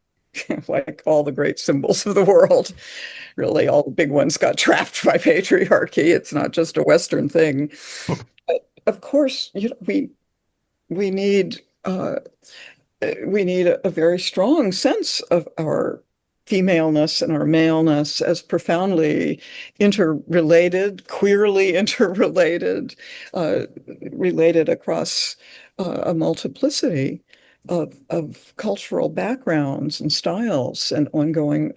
all the great symbols of the world. Really, all the big ones got trapped by patriarchy. It's not just a Western thing. But of course, we need a very strong sense of our femaleness and our maleness as profoundly interrelated, queerly interrelated, related across a multiplicity of cultural backgrounds and styles and ongoing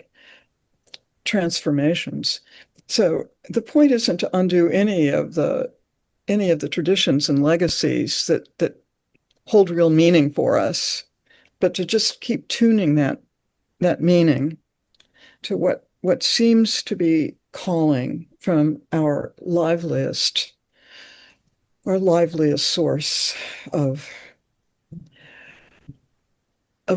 transformations. So the point isn't to undo any of the traditions and legacies that hold real meaning for us, but to just keep tuning that meaning to what seems to be calling from our liveliest source of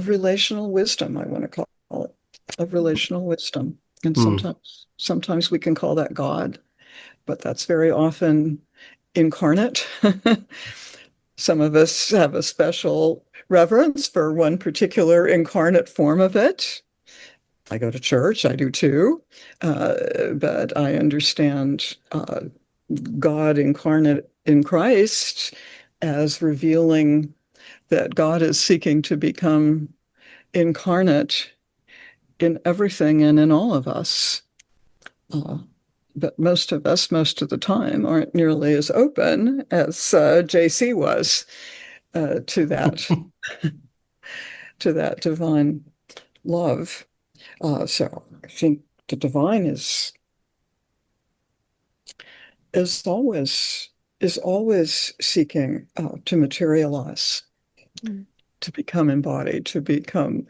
relational wisdom, I want to call it, of relational wisdom. And sometimes we can call that God, but that's very often incarnate. Some of us have a special reverence for one particular incarnate form of it. I go to church, I do too, but I understand God incarnate in Christ as revealing that God is seeking to become incarnate in everything and in all of us. but most of us, most of the time, aren't nearly as open as JC was to that to that divine love. So I think the divine is always seeking to materialize, to become embodied, to become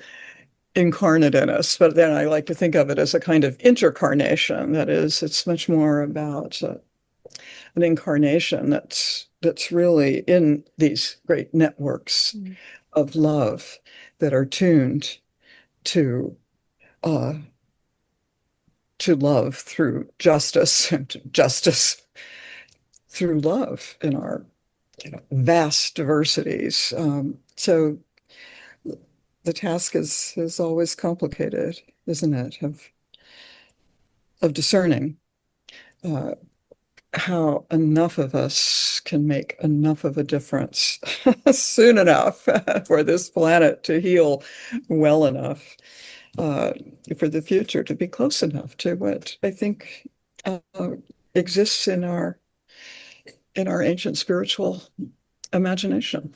incarnate in us. But then I like to think of it as a kind of intercarnation. That is, it's much more about an incarnation that's really in these great networks of love that are tuned to love through justice, and justice through love in our vast diversities. So the task is always complicated, isn't it? Of discerning how enough of us can make enough of a difference soon enough for this planet to heal well enough, for the future to be close enough to what I think exists in our ancient spiritual imagination.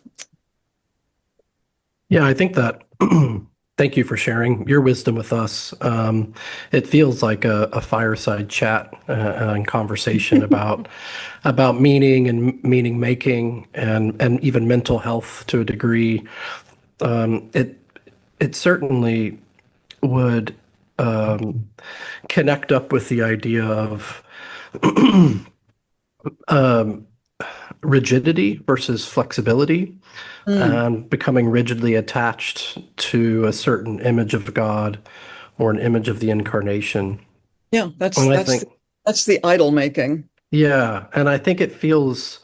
Yeah, I think that. Thank you for sharing your wisdom with us. It feels like a fireside chat and conversation about meaning and meaning making and even mental health to a degree. It certainly would connect up with the idea of rigidity versus flexibility, and becoming rigidly attached to a certain image of God or an image of the incarnation. Yeah, And I think, that's the idol making. yeah, and I think it feels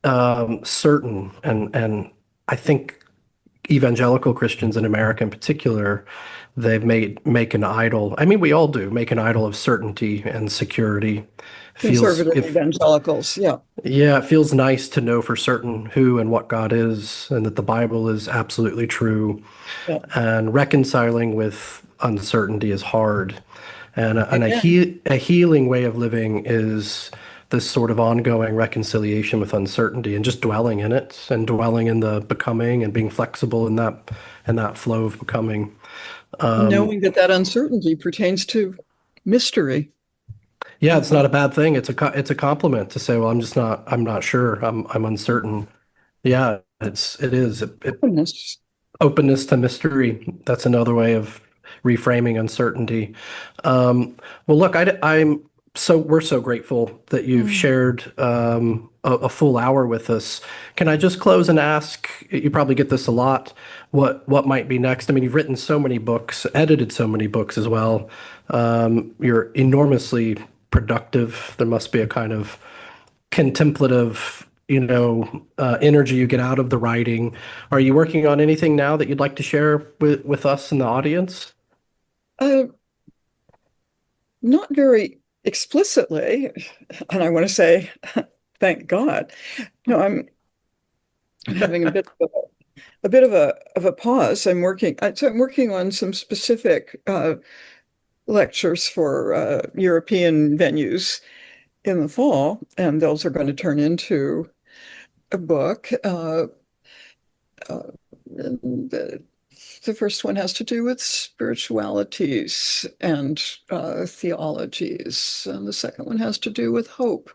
certain, and I think evangelical Christians in America in particular, they've make an idol. I mean, we all do make an idol of certainty and security. Feels Conservative if evangelicals, yeah. Yeah, it feels nice to know for certain who and what God is, and that the Bible is absolutely true. Yeah. And reconciling with uncertainty is hard. And Amen. a healing way of living is this sort of ongoing reconciliation with uncertainty and just dwelling in it and dwelling in the becoming and being flexible in that flow of becoming. Knowing that uncertainty pertains to mystery. Yeah, it's not a bad thing. It's a compliment to say, well, I'm not sure. I'm uncertain. Yeah, it is. Openness. Openness to mystery. That's another way of reframing uncertainty. Well, look, we're so grateful that you've shared a full hour with us. Can I just close and ask, you probably get this a lot, what might be next? I mean, you've written so many books, edited so many books as well. You're enormously productive. There must be a kind of contemplative, energy you get out of the writing. Are you working on anything now that you'd like to share with us in the audience? Uh, Not very explicitly, and I want to say, thank God. No, I'm having a bit of a pause. I'm working on some specific lectures for European venues in the fall, and those are going to turn into a book. The first one has to do with spiritualities and theologies, and the second one has to do with hope,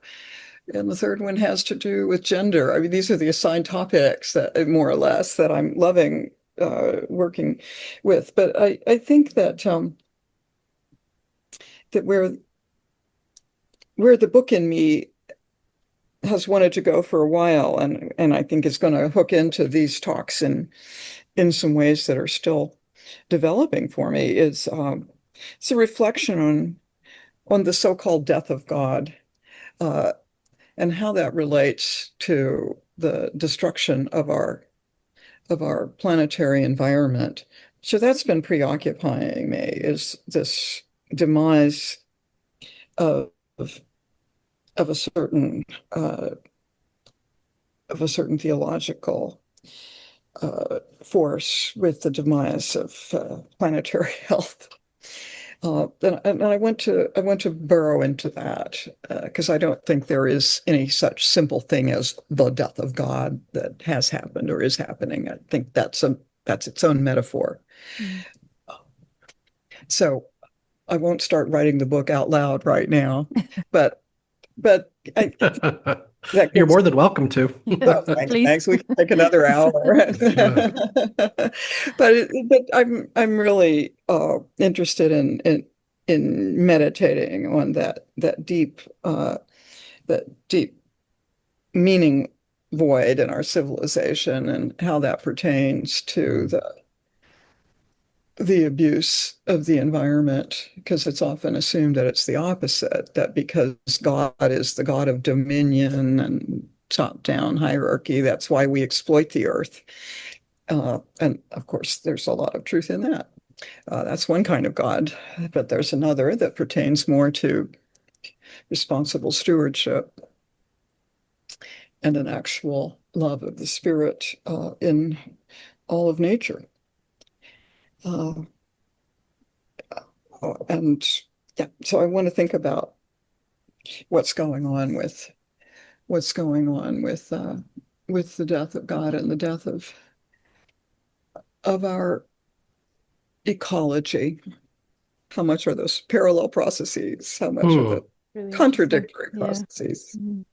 and the third one has to do with gender. I mean, these are the assigned topics that, more or less, that I'm loving working with. But I think that that where the book in me has wanted to go for a while, and I think is going to hook into these talks in some ways that are still developing for me, is it's a reflection on the so-called death of God, and how that relates to the destruction of our planetary environment. So that's been preoccupying me, is this demise of of a certain theological force with the demise of planetary health. And I want to burrow into that because I don't think there is any such simple thing as the death of God that has happened or is happening. I think that's its own metaphor. Mm. So I won't start writing the book out loud right now, but that You're gets, more than welcome to. oh, Please. thanks. We can take another hour. But I'm really interested in meditating on that deep meaning void in our civilization and how that pertains to the abuse of the environment, because it's often assumed that it's the opposite, that because God is the God of dominion and top-down hierarchy, that's why we exploit the earth. And of course, there's a lot of truth in that. That's one kind of God, but there's another that pertains more to responsible stewardship and an actual love of the spirit in all of nature. And yeah, so I want to think about what's going on with the death of God and the death of our ecology. How much are those parallel processes? How much are the Really contradictory interesting. Yeah. processes? Mm.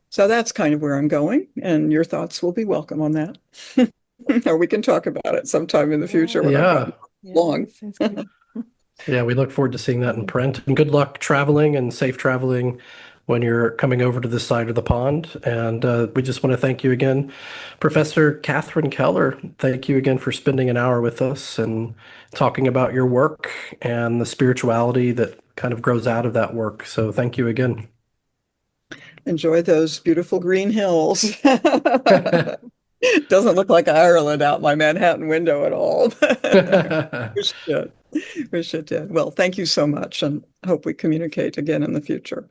So that's kind of where I'm going, and your thoughts will be welcome on that. Or we can talk about it sometime in the future when I've Yeah. gotten long. Sounds good. Yeah, we look forward to seeing that in print. And good luck traveling and safe traveling when you're coming over to this side of the pond. And we just want to thank you again, Professor Catherine Keller. Thank you again for spending an hour with us and talking about your work and the spirituality that kind of grows out of that work. So thank you again. Enjoy those beautiful green hills. Doesn't look like Ireland out my Manhattan window at all. Wish it did. Wish it did. Well, thank you so much, and hope we communicate again in the future.